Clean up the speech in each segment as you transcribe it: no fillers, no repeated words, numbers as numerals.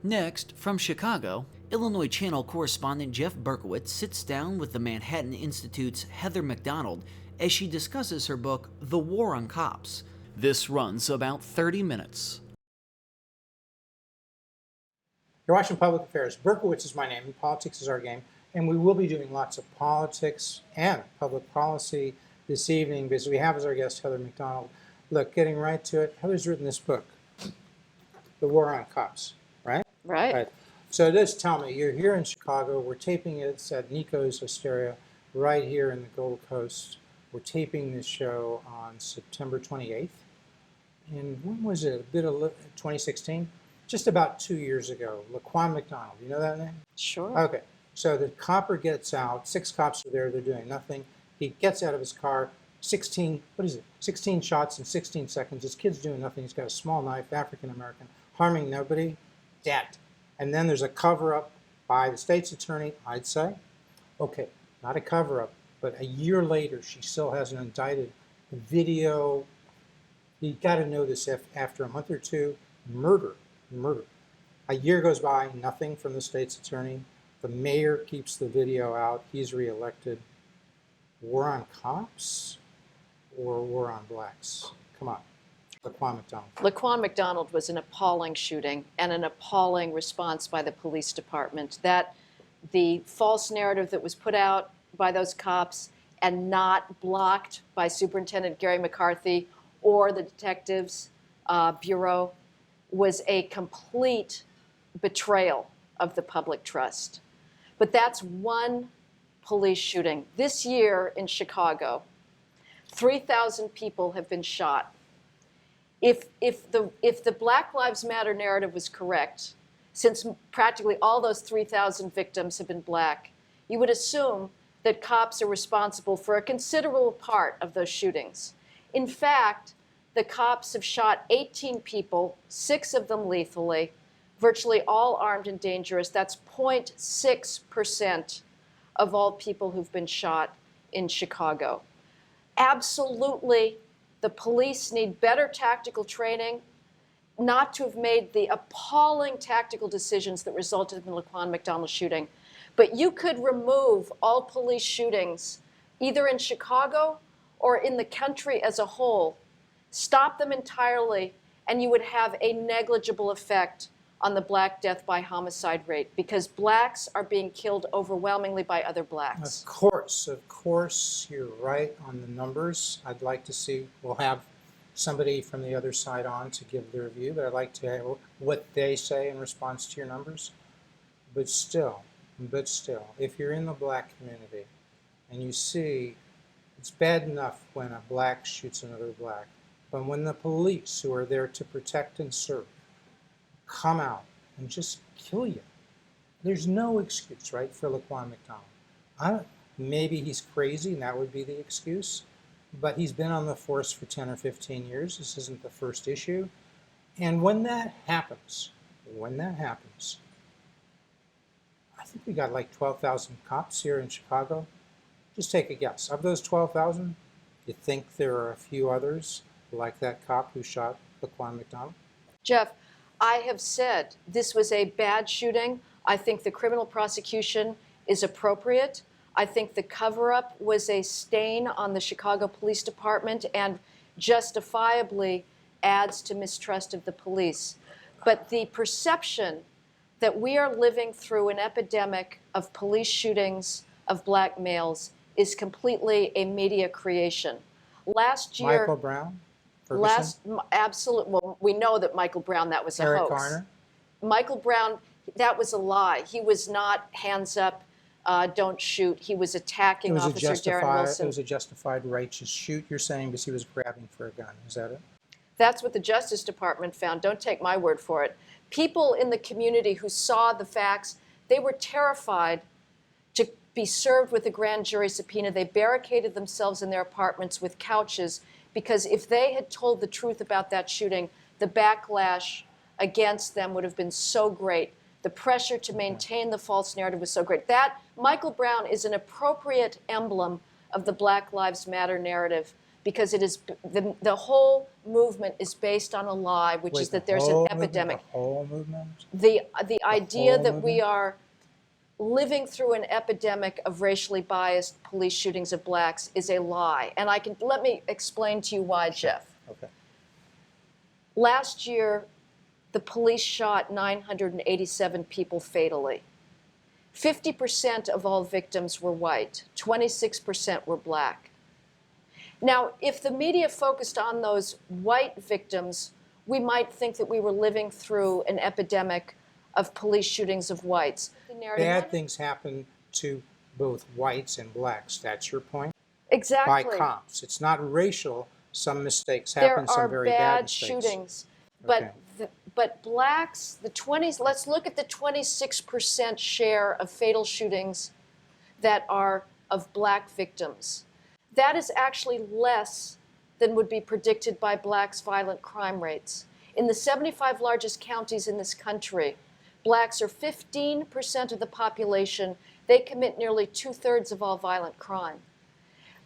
Next, from Chicago, Illinois Channel correspondent Jeff Berkowitz sits down with the Manhattan Institute's Heather MacDonald as she discusses her book, The War on Cops. This runs about 30 minutes. You're watching Public Affairs. Berkowitz is my name, and politics is our game. And we will be doing lots of politics and public policy this evening because we have as our guest Heather MacDonald. Look, getting right to it, Heather's written this book, The War on Cops, right? Right. So just tell me, you're here in Chicago. We're taping it. It's at Nico's Hysteria right here in the Gold Coast. We're taping this show on September 28th. And when was it? A bit of 2016? Just about 2 years ago. Laquan McDonald. You know that name? Sure. Okay. So the copper gets out. 6 cops are there. They're doing nothing. He gets out of his car. 16 shots in 16 seconds. This kid's doing nothing. He's got a small knife, African-American, harming nobody, dead. And then there's a cover-up by the state's attorney, I'd say. Okay, not a cover-up, but a year later, she still hasn't indicted. The video, you got to know this after a month or two, murder. A year goes by, nothing from the state's attorney. The mayor keeps the video out. He's reelected. War on cops or war on blacks? Come on. Laquan McDonald. Laquan McDonald was an appalling shooting and an appalling response by the police department. That the false narrative that was put out by those cops and not blocked by Superintendent Garry McCarthy or the Detectives Bureau was a complete betrayal of the public trust. But that's one police shooting. This year in Chicago, 3,000 people have been shot. If the Black Lives Matter narrative was correct, since practically all those 3,000 victims have been black, you would assume that cops are responsible for a considerable part of those shootings. In fact, the cops have shot 18 people, 6 of them lethally, virtually all armed and dangerous. That's 0.6% of all people who've been shot in Chicago. Absolutely, the police need better tactical training, not to have made the appalling tactical decisions that resulted in the Laquan McDonald shooting. But you could remove all police shootings, either in Chicago or in the country as a whole, stop them entirely, and you would have a negligible effect on the black death by homicide rate, because blacks are being killed overwhelmingly by other blacks. Of course, you're right on the numbers. I'd like to see, we'll have somebody from the other side on to give their view, but I'd like to hear what they say in response to your numbers. But still, if you're in the black community and you see, it's bad enough when a black shoots another black, but when the police, who are there to protect and serve, come out and just kill you, there's no excuse, right, for Laquan McDonald. Maybe he's crazy and that would be the excuse, but he's been on the force for 10 or 15 years. This isn't the first issue. And when that happens, I think we got like 12,000 cops here in Chicago. Just take a guess. Of those 12,000, you think there are a few others like that cop who shot Laquan McDonald? Jeff, I have said this was a bad shooting. I think the criminal prosecution is appropriate. I think the cover-up was a stain on the Chicago Police Department and justifiably adds to mistrust of the police. But the perception that we are living through an epidemic of police shootings of black males is completely a media creation. Last year, Michael Brown? Ferguson? Absolutely. Well, we know that Michael Brown, that was a Eric hoax. Garner? Michael Brown, that was a lie. He was not hands up, don't shoot. He was attacking Officer Darren Wilson. It was a justified righteous shoot, you're saying, because he was grabbing for a gun. Is that it? That's what the Justice Department found. Don't take my word for it. People in the community who saw the facts, they were terrified to be served with a grand jury subpoena. They barricaded themselves in their apartments with couches, because if they had told the truth about that shooting, the backlash against them would have been so great. The pressure to maintain the false narrative was so great. That Michael Brown is an appropriate emblem of the Black Lives Matter narrative. because it is the whole movement is based on a lie, which is that there's an epidemic. The whole movement? The idea that movement? we are living through an epidemic of racially biased police shootings of blacks is a lie. And let me explain to you why, Jeff. Okay. Last year, the police shot 987 people fatally. 50% of all victims were white, 26% were black. Now, if the media focused on those white victims, we might think that we were living through an epidemic of police shootings of whites. Bad things happen to both whites and blacks. That's your point? Exactly. By cops. It's not racial. Some mistakes happen, some very bad mistakes. There are bad shootings, Okay. but blacks, let's look at the 26% share of fatal shootings that are of black victims. That is actually less than would be predicted by blacks' violent crime rates. In the 75 largest counties in this country, blacks are 15% of the population. They commit nearly 2/3 of all violent crime.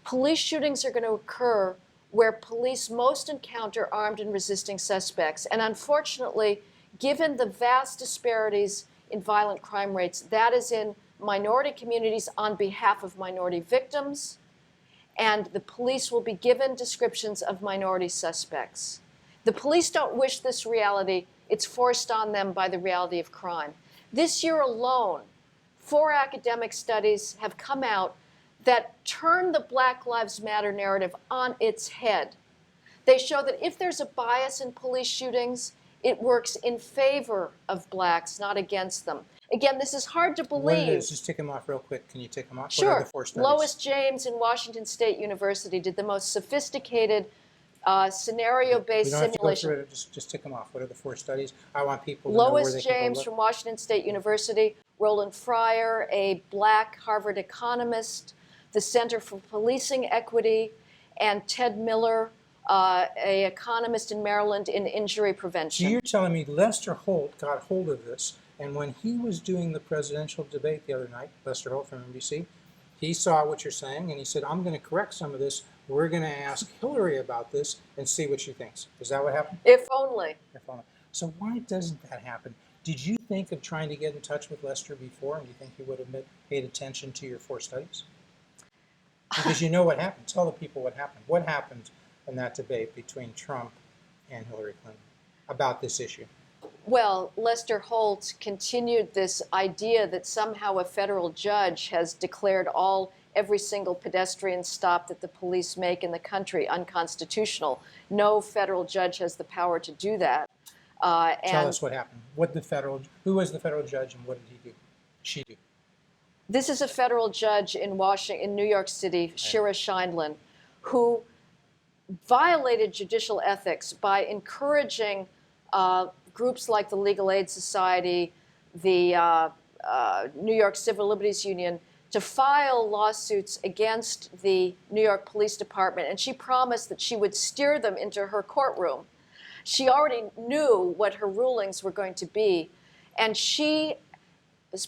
Police shootings are going to occur where police most encounter armed and resisting suspects. And unfortunately, given the vast disparities in violent crime rates, that is in minority communities on behalf of minority victims, and the police will be given descriptions of minority suspects. The police don't wish this reality. It's forced on them by the reality of crime. This year alone, 4 academic studies have come out that turn the Black Lives Matter narrative on its head. They show that if there's a bias in police shootings, it works in favor of blacks, not against them. Again, this is hard to believe. What it is, just tick them off real quick. Can you tick them off? Sure. What are the 4 studies? Lois James in Washington State University did the most sophisticated scenario-based simulation. Go through it. Just tick them off. What are the 4 studies? I want people to know where they Lois can go James look. from Washington State University, Roland Fryer, a black Harvard economist, the Center for Policing Equity, and Ted Miller, an economist in Maryland in injury prevention. So you're telling me Lester Holt got hold of this, and when he was doing the presidential debate the other night, Lester Holt from NBC, he saw what you're saying, and he said, I'm going to correct some of this. We're going to ask Hillary about this and see what she thinks. Is that what happened? If only. If only. So why doesn't that happen? Did you think of trying to get in touch with Lester before, and do you think he would have paid attention to your 4 studies? Because you know what happened. Tell the people what happened. What happened in that debate between Trump and Hillary Clinton about this issue? Well, Lester Holt continued this idea that somehow a federal judge has declared every single pedestrian stop that the police make in the country unconstitutional. No federal judge has the power to do that. Tell us what happened. Who was the federal judge, and what did he do? She do? This is a federal judge in New York City, Shira Scheindlin, who violated judicial ethics by encouraging groups like the Legal Aid Society, the New York Civil Liberties Union, to file lawsuits against the New York Police Department, and she promised that she would steer them into her courtroom. She already knew what her rulings were going to be, and she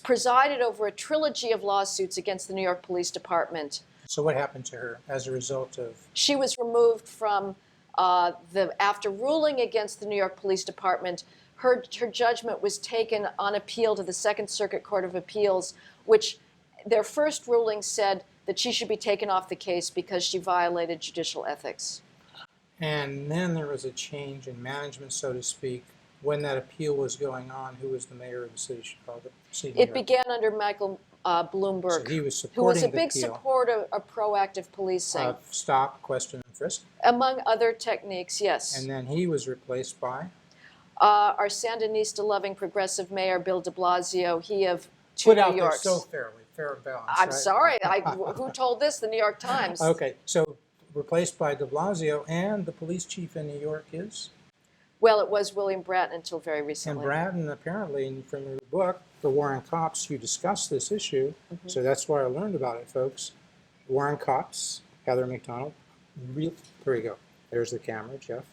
presided over a trilogy of lawsuits against the New York Police Department. So what happened to her as a result of? She was removed from after ruling against the New York Police Department. Her judgment was taken on appeal to the Second Circuit Court of Appeals, which their first ruling said that she should be taken off the case because she violated judicial ethics. And then there was a change in management, so to speak. When that appeal was going on, who was the mayor of the city of Chicago? It began under Michael Bloomberg, so he was who was a the big appeal supporter of proactive policing. Stop, question, and frisk. Among other techniques, yes. And then he was replaced by? Our Sandinista-loving progressive mayor, Bill de Blasio, he of 2 Put New out there Yorks. so fair and balanced. I'm right? sorry, who told this? The New York Times. Okay, so replaced by de Blasio, and the police chief in New York is? Well, it was William Bratton until very And recently. Bratton, apparently, from your book, The War on Cops, you discussed this issue. Mm-hmm. So that's why I learned about it, folks. War on Cops, Heather MacDonald. Here we go. There's the camera, Jeff.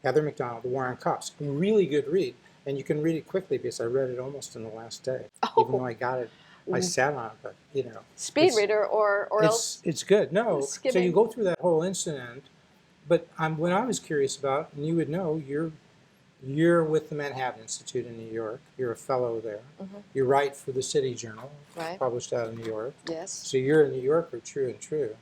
Heather MacDonald, The War on Cops. Really good read. And you can read it quickly because I read it almost in the last day. Oh. Even though I got it, I sat on it, but, you know. Speed reader or else? It's good. No. So you go through that whole incident But what I was curious about, and you would know, you're with the Manhattan Institute in New York. You're a fellow there. You write for the City Journal, Right. published out of New York. Yes. So you're a New Yorker, true and true.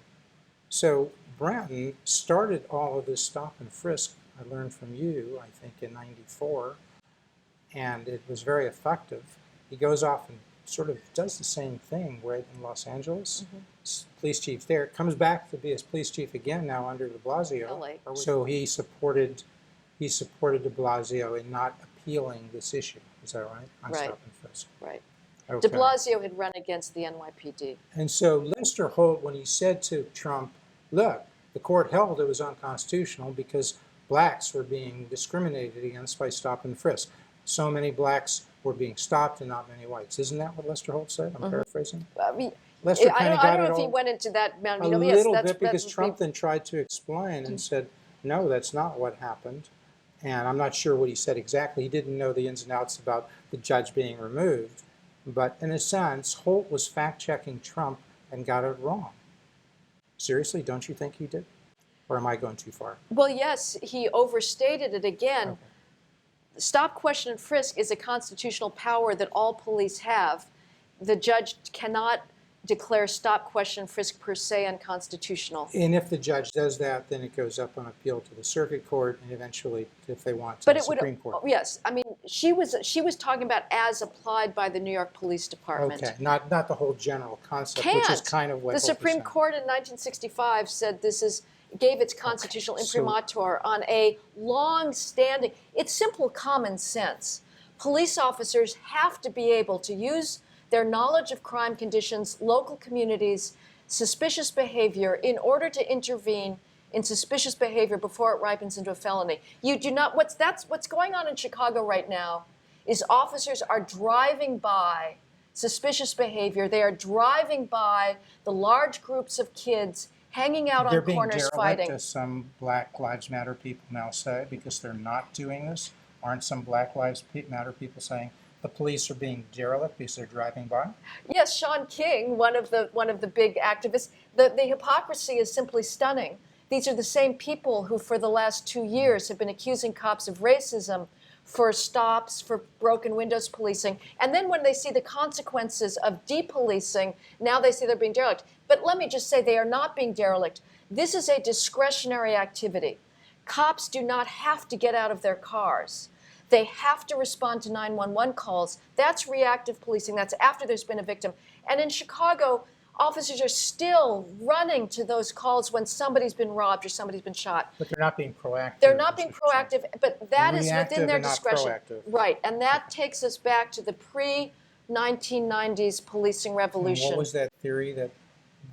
So Bratton started all of this stop and frisk, I learned from you, I think, in '94, and it was very effective. He goes off and sort of does the same thing right in Los Angeles. Police chief there, comes back to be as police chief again now under de Blasio. LA. So he supported de Blasio in not appealing this issue. Is that right? On Right. stop and frisk. Right. Okay. De Blasio had run against the NYPD. And so Lester Holt, when he said to Trump, look, the court held it was unconstitutional because blacks were being discriminated against by stop and frisk. So many blacks were being stopped and not many whites. Isn't that what Lester Holt said? I'm paraphrasing. I mean, Lester I kind of don't got know it if he all went into that. a Yes, little that's, bit because that's, Trump then tried to explain and said, no, that's not what happened. And I'm not sure what he said exactly. He didn't know the ins and outs about the judge being removed. But in a sense, Holt was fact-checking Trump and got it wrong. Seriously, don't you think he did? Or am I going too far? Well, yes, he overstated it again. Okay. Stop, question, and frisk is a constitutional power that all police have. The judge cannot declare stop, question, frisk per se unconstitutional. And if the judge does that, then it goes up on appeal to the circuit court and eventually, if they want, to But the it would, Supreme Court. yes, I mean, she was talking about as applied by the New York Police Department. Okay, not the whole general concept, which is kind of what The Holt was Supreme saying. Court in 1965 said gave its constitutional so- imprimatur on a long-standing, it's simple common sense. Police officers have to be able to use their knowledge of crime conditions, local communities, suspicious behavior in order to intervene in suspicious behavior before it ripens into a felony. You do not, what's going on in Chicago right now is officers are driving by suspicious behavior. They are driving by the large groups of kids hanging out They're on being corners derelict, fighting. as some Black Lives Matter people now say, because they're not doing this. Aren't some Black Lives Matter people saying the police are being derelict because they're driving by? Yes, Sean King, one of the big activists. The hypocrisy is simply stunning. These are the same people who, for the last 2 years, have been accusing cops of racism, for stops, for broken windows policing. And then when they see the consequences of depolicing, now they say they're being derelict. But let me just say, they are not being derelict. This is a discretionary activity. Cops do not have to get out of their cars. They have to respond to 911 calls. That's reactive policing. That's after there's been a victim. And in Chicago, officers are still running to those calls when somebody's been robbed or somebody's been shot. But they're not being proactive. They're not being proactive, but that is Reactive within their and not discretion. proactive. Right, and that takes us back to the pre-1990s policing And revolution. what was that theory that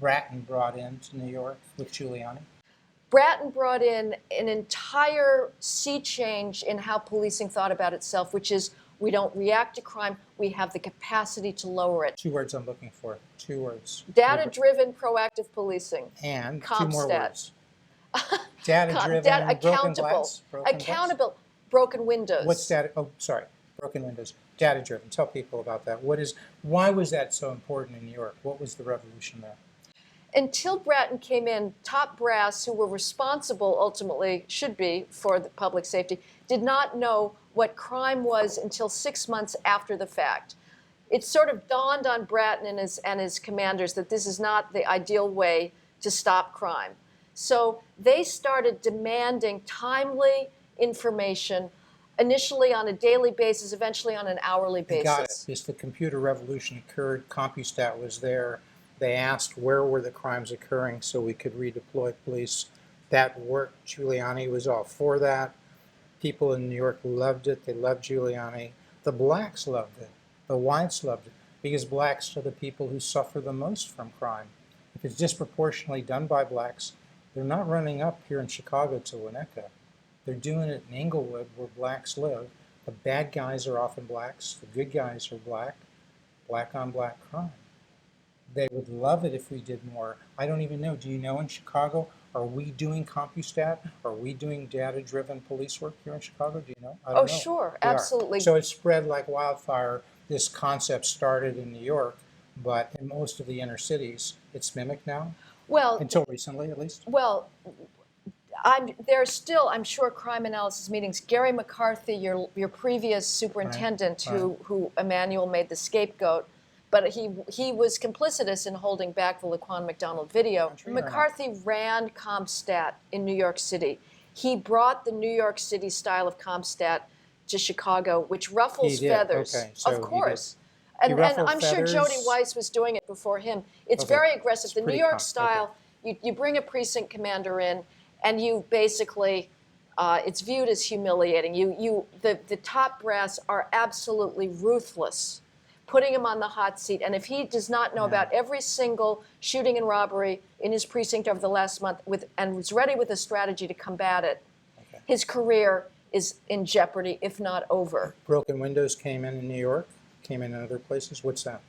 Bratton brought into New York with Giuliani? Bratton brought in an entire sea change in how policing thought about itself, which is we don't react to crime, we have the capacity to lower it. 2 words I'm looking for. 2 words. Data-driven proactive policing. And 2 Compstat. more words. Data-driven, broken accountable, glass. accountable, broken windows. What's data? Oh, sorry. Broken windows. Data-driven. Tell people about that. Why was that so important in New York? What was the revolution there? Until Bratton came in, top brass, who were responsible ultimately, should be, for the public safety, did not know what crime was until 6 months after the fact. It sort of dawned on Bratton and his commanders that this is not the ideal way to stop crime. So they started demanding timely information, initially on a daily basis, eventually on an hourly basis. Got it. As the computer revolution occurred, CompuStat was there. They asked where were the crimes occurring so we could redeploy police. That worked. Giuliani was all for that. People in New York loved it. They loved Giuliani. The blacks loved it. The whites loved it because blacks are the people who suffer the most from crime. If it's disproportionately done by blacks, they're not running up here in Chicago to Winnetka. They're doing it in Inglewood where blacks live. The bad guys are often blacks. The good guys are black. Black on black crime. They would love it if we did more. I don't even know. Do you know in Chicago, are we doing CompuStat? Are we doing data-driven police work here in Chicago? Do you know? I don't know. Sure, We are. absolutely. So it spread like wildfire. This concept started in New York, but in most of the inner cities, it's mimicked now, Well, until recently at least. Well, There are still, I'm sure, crime analysis meetings. Garry McCarthy, your previous superintendent, Right. who Emmanuel made the scapegoat, but he was complicitous in holding back the Laquan McDonald video. McCarthy ran CompStat in New York City. He brought the New York City style of CompStat to Chicago, which ruffles feathers. Okay, so of course. He And I'm sure feathers. Jody Weiss was doing it before him. It's Okay. very aggressive. It's The New pretty York style, you bring a precinct commander in, and you basically, it's viewed as humiliating. The top brass are absolutely ruthless, putting him on the hot seat. And if he does not know about every single shooting and robbery in his precinct over the last month and was ready with a strategy to combat it, his career is in jeopardy, if not over. Broken windows came in New York, came in other places. What's that?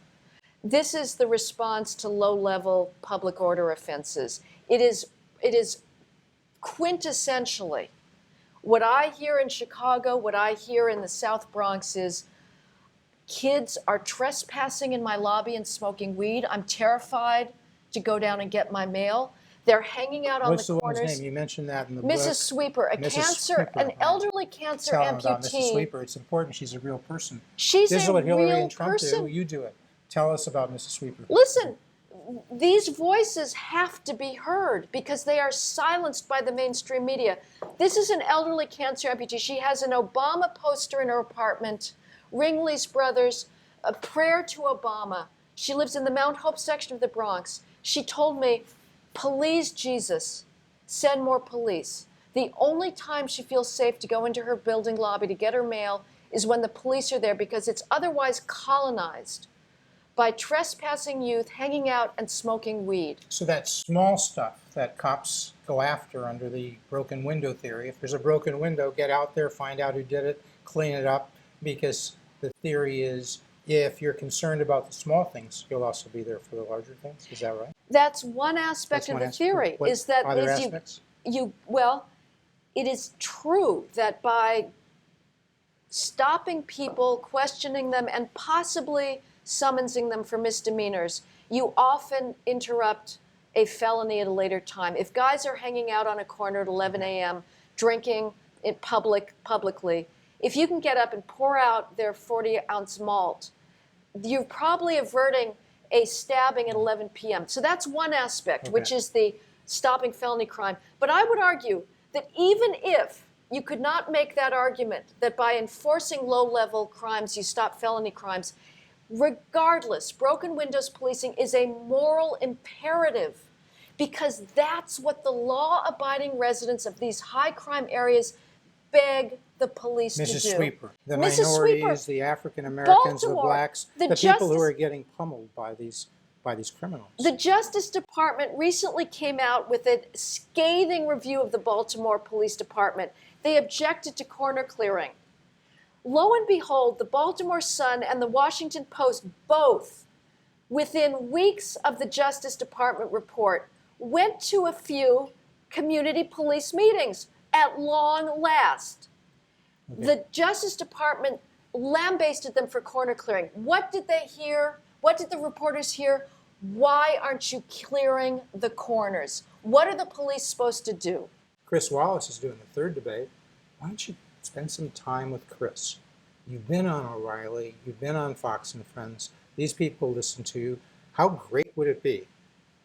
This is the response to low-level public order offenses. It is quintessentially what I hear in Chicago, what I hear in the South Bronx is kids are trespassing in my lobby and smoking weed. I'm terrified to go down and get my mail. They're hanging out on What's the corners. Woman's name? You mentioned that in the book. Mrs. Sweeper, an elderly cancer Tell amputee. about Mrs. Sweeper. It's important. She's a real person. She's this is a what Hillary real and Trump person. do. You do it. Tell us about Mrs. Sweeper. Listen, these voices have to be heard because they are silenced by the mainstream media. This is an elderly cancer amputee. She has an Obama poster in her apartment, Ringley's Brothers, a prayer to Obama. She lives in the Mount Hope section of the Bronx. She told me, please, Jesus, send more police. The only time she feels safe to go into her building lobby to get her mail is when the police are there because it's otherwise colonized by trespassing youth, hanging out and smoking weed. So that small stuff that cops go after under the broken window theory, if there's a broken window, get out there, find out who did it, clean it up, because the theory is if you're concerned about the small things, you'll also be there for the larger things. Is that right? That's one aspect of the theory. What is that other is aspects? Well, it is true that by stopping people, questioning them, and possibly summoning them for misdemeanors, you often interrupt a felony at a later time. If guys are hanging out on a corner at 11 a.m., drinking in publicly, if you can get up and pour out their 40-ounce malt, you're probably averting a stabbing at 11 p.m. So that's one aspect, which is the stopping felony crime. But I would argue that even if you could not make that argument that by enforcing low-level crimes you stop felony crimes, regardless, broken windows policing is a moral imperative because that's what the law-abiding residents of these high-crime areas beg the police to do. Mrs. Sweeper, the Mrs. minorities, Sweeper, the African Americans, the Baltimore, blacks, the people who Justice- are getting pummeled by these criminals. The Justice Department recently came out with a scathing review of the Baltimore Police Department. They objected to corner clearing. Lo and behold, the Baltimore Sun and the Washington Post both, within weeks of the Justice Department report, went to a few community police meetings at long last. The Justice Department lambasted them for corner clearing. What did they hear? What did the reporters hear? Why aren't you clearing the corners? What are the police supposed to do? Chris Wallace is doing the third debate. Why don't you spend some time with Chris? You've been on O'Reilly. You've been on Fox and Friends. These people listen to you. How great would it be?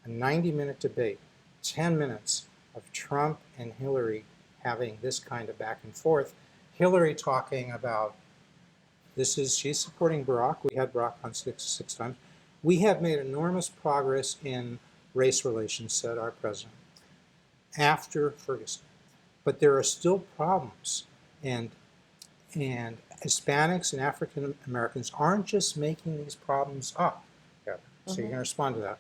A 90-minute debate, 10 minutes of Trump and Hillary having this kind of back and forth. Hillary talking about she's supporting Barack. We had Barack on six times. We have made enormous progress in race relations, said our president, after Ferguson. But there are still problems. And Hispanics and African Americans aren't just making these problems up. So you're going to respond to that.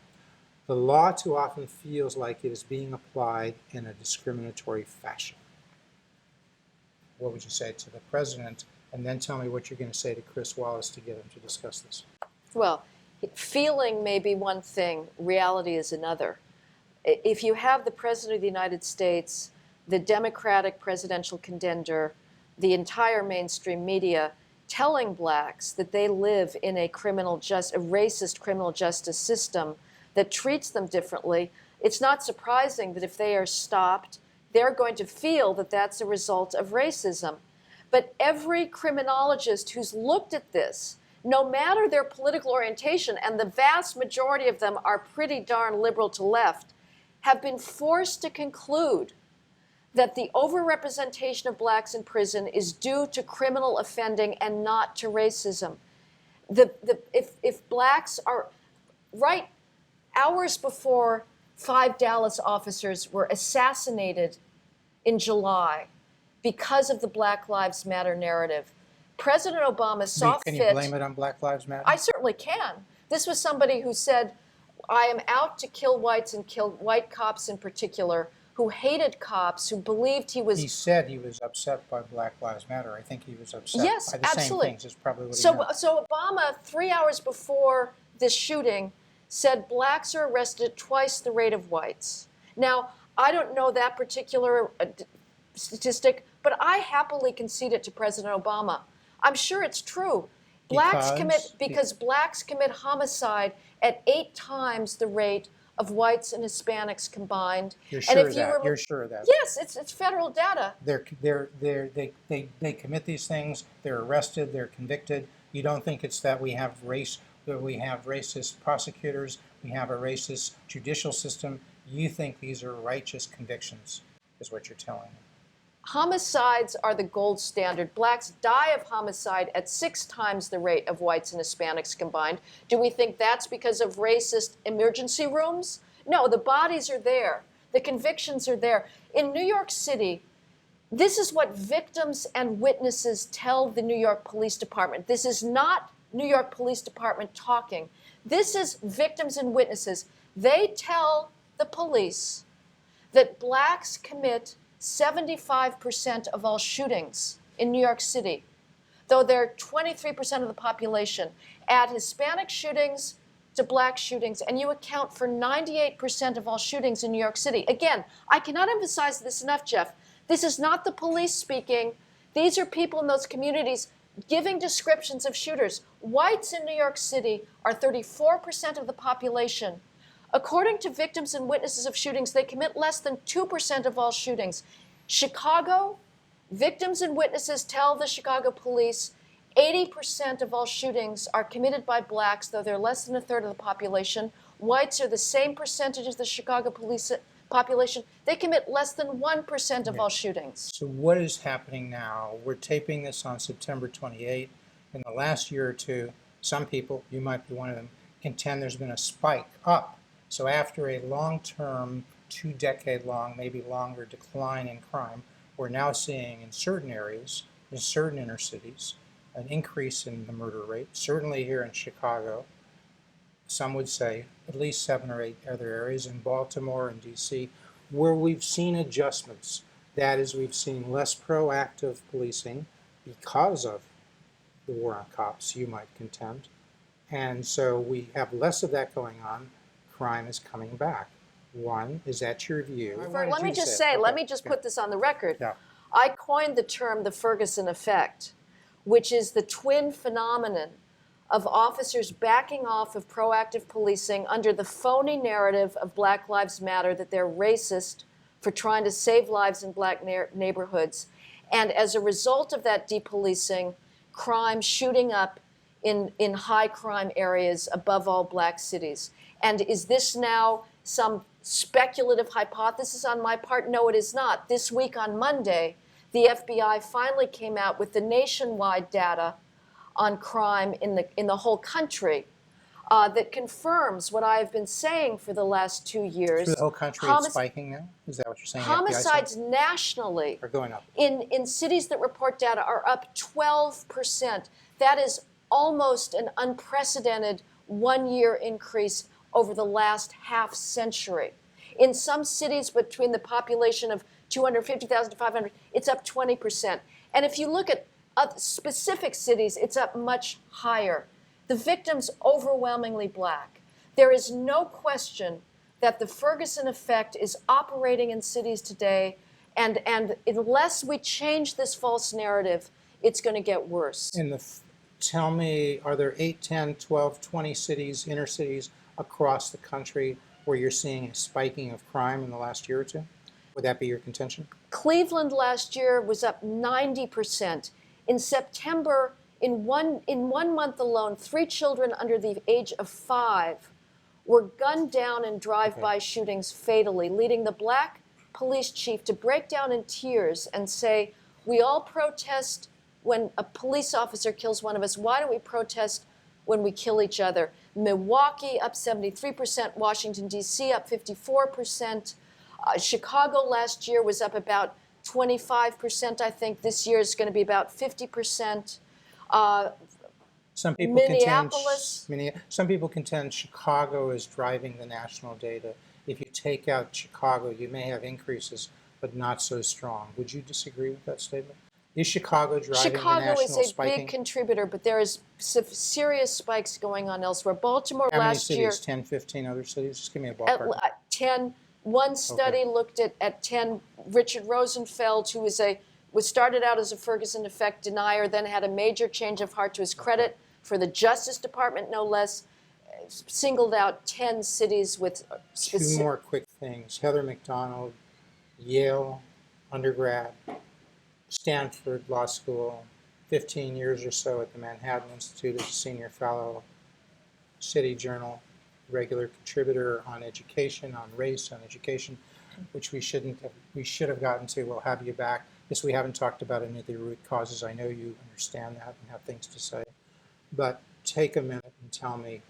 The law too often feels like it is being applied in a discriminatory fashion. What would you say to the president? And then tell me what you're going to say to Chris Wallace to get him to discuss this. Well, feeling may be one thing, reality is another. If you have the President of the United States, the Democratic presidential contender, the entire mainstream media telling blacks that they live in a racist criminal justice system that treats them differently, it's not surprising that if they are stopped, they're going to feel that that's a result of racism. But every criminologist who's looked at this, no matter their political orientation, and the vast majority of them are pretty darn liberal to left, have been forced to conclude that the overrepresentation of blacks in prison is due to criminal offending and not to racism. If blacks are right hours before 5 Dallas officers were assassinated in July because of the Black Lives Matter narrative, President Obama saw fit. Can you blame it on Black Lives Matter? I certainly can. This was somebody who said, I am out to kill whites and kill white cops in particular, who hated cops, who believed he was... He said he was upset by Black Lives Matter. I think he was upset yes, by the absolutely. same things. Is probably what he meant. So Obama, 3 hours before this shooting, said blacks are arrested at twice the rate of whites. Now, I don't know that particular statistic, but I happily concede it to President Obama. I'm sure it's true. Blacks commit homicide at 8 times the rate of whites and Hispanics combined. You're sure of that? You're sure of that? Yes, it's federal data. They commit these things. They're arrested. They're convicted. You don't think it's that we have racist prosecutors, we have a racist judicial system. You think these are righteous convictions, is what you're telling me. Homicides are the gold standard. Blacks die of homicide at 6 times the rate of whites and Hispanics combined. Do we think that's because of racist emergency rooms? No, the bodies are there. The convictions are there. In New York City, this is what victims and witnesses tell the New York Police Department. This is not New York Police Department talking. This is victims and witnesses. They tell the police that blacks commit 75% of all shootings in New York City, though they're 23% of the population. Add Hispanic shootings to black shootings, and you account for 98% of all shootings in New York City. Again, I cannot emphasize this enough, Jeff. This is not the police speaking. These are people in those communities giving descriptions of shooters. Whites in New York City are 34% of the population. According to victims and witnesses of shootings, they commit less than 2% of all shootings. Chicago, victims and witnesses tell the Chicago police 80% of all shootings are committed by blacks, though they're less than a third of the population. Whites are the same percentage as the Chicago police population. They commit less than 1% of all shootings. So what is happening now? We're taping this on September 28th. In the last year or two, some people, you might be one of them, contend there's been a spike up. So after a long-term, 2-decade-long, maybe longer decline in crime, we're now seeing in certain areas, in certain inner cities, an increase in the murder rate. Certainly here in Chicago, some would say at least 7 or 8 other areas in Baltimore and D.C., where we've seen adjustments. That is, we've seen less proactive policing because of the war on cops, you might contend. And so we have less of that going on. Crime is coming back. One, is that your view? Let me just put this on the record. Yeah. I coined the term the Ferguson Effect, which is the twin phenomenon of officers backing off of proactive policing under the phony narrative of Black Lives Matter, that they're racist for trying to save lives in black neighborhoods. And as a result of that depolicing, crime shooting up in high crime areas above all black cities. And is this now some speculative hypothesis on my part? No, it is not. This week on Monday, the FBI finally came out with the nationwide data on crime in the whole country that confirms what I have been saying for the last 2 years. So the whole country is spiking now? Is that what you're saying? Homicides nationally are going up. In cities that report data are up 12%. That is almost an unprecedented 1-year increase over the last half century. In some cities between the population of 250,000 to 500, it's up 20%. And if you look at specific cities, it's up much higher. The victims overwhelmingly black. There is no question that the Ferguson Effect is operating in cities today, and unless we change this false narrative, it's going to get worse. Tell me, are there 8, 10, 12, 20 cities, inner cities across the country where you're seeing a spiking of crime in the last year or two? Would that be your contention? Cleveland last year was up 90%. In September, in one month alone, 3 children under the age of 5 were gunned down in drive-by shootings fatally, leading the black police chief to break down in tears and say, we all protest when a police officer kills one of us. Why don't we protest when we kill each other? Milwaukee up 73%, Washington, D.C. up 54%. Chicago last year was up about 25%, I think. This year is going to be about 50%. Some people Minneapolis. Some people contend Chicago is driving the national data. If you take out Chicago, you may have increases, but not so strong. Would you disagree with that statement? Is Chicago driving the national spiking? Chicago is a big contributor, but there is serious spikes going on elsewhere. Baltimore last year. How many cities? 10, 15 other cities? Just give me a ballpark. 10. One study looked at 10. Richard Rosenfeld, who was started out as a Ferguson Effect denier, then had a major change of heart to his credit for the Justice Department, no less, singled out 10 cities with specific. 2 more quick things. Heather MacDonald, Yale undergrad, Stanford Law School, 15 years or so at the Manhattan Institute as a senior fellow, City Journal, regular contributor on education, on race, on education, which we should have gotten to. We'll have you back. Yes, we haven't talked about any of the root causes. I know you understand that and have things to say. But take a minute and tell me,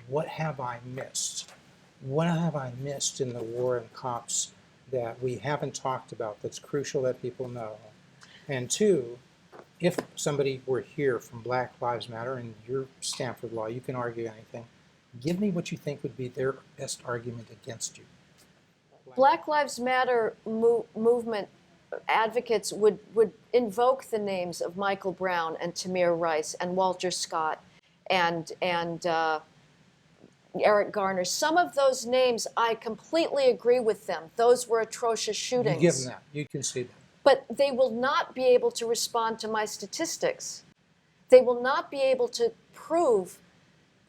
what have I missed? What have I missed in the war on cops that we haven't talked about that's crucial that people know? And 2, if somebody were here from Black Lives Matter and your Stanford Law, you can argue anything. Give me what you think would be their best argument against you. Black Lives Matter movement advocates would invoke the names of Michael Brown and Tamir Rice and Walter Scott and Eric Garner. Some of those names, I completely agree with them. Those were atrocious shootings. You give them that. You can see that. But they will not be able to respond to my statistics. They will not be able to prove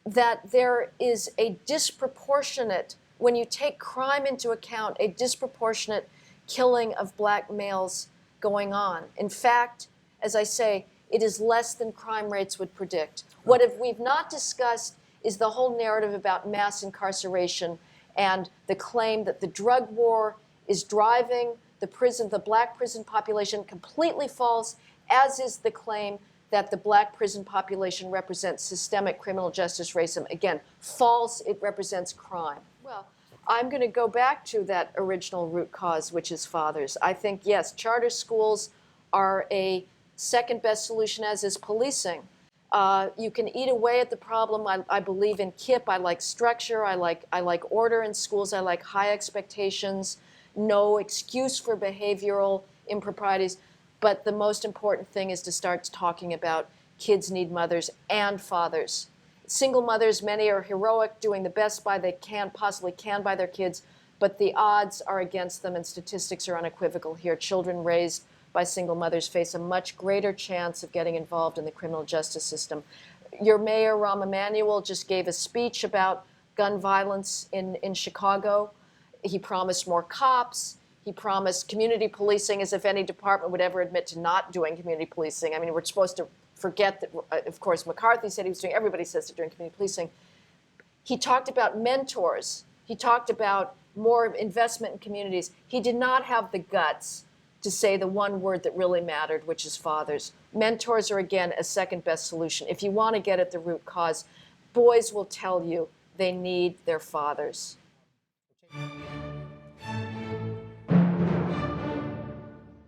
that there is a disproportionate, when you take crime into account, a disproportionate killing of black males going on. In fact, as I say, it is less than crime rates would predict. What we've not discussed is the whole narrative about mass incarceration and the claim that the drug war is driving the black prison population. Completely false, as is the claim that the black prison population represents systemic criminal justice racism. Again, false, it represents crime. Well, I'm going to go back to that original root cause, which is fathers. I think, yes, charter schools are a second best solution, as is policing. You can eat away at the problem. I believe in KIPP. I like structure. I like order in schools. I like high expectations, no excuse for behavioral improprieties. But the most important thing is to start talking about kids need mothers and fathers. Single mothers, many are heroic, doing the best they possibly can by their kids, but the odds are against them, and statistics are unequivocal here. Children raised by single mothers face a much greater chance of getting involved in the criminal justice system. Your mayor, Rahm Emanuel, just gave a speech about gun violence in Chicago. He promised more cops. He promised community policing, as if any department would ever admit to not doing community policing. I mean, we're supposed to forget that, of course, McCarthy said he was doing, everybody says they're doing community policing. He talked about mentors. He talked about more investment in communities. He did not have the guts to say the one word that really mattered, which is fathers. Mentors are, again, a second best solution. If you want to get at the root cause, boys will tell you they need their fathers.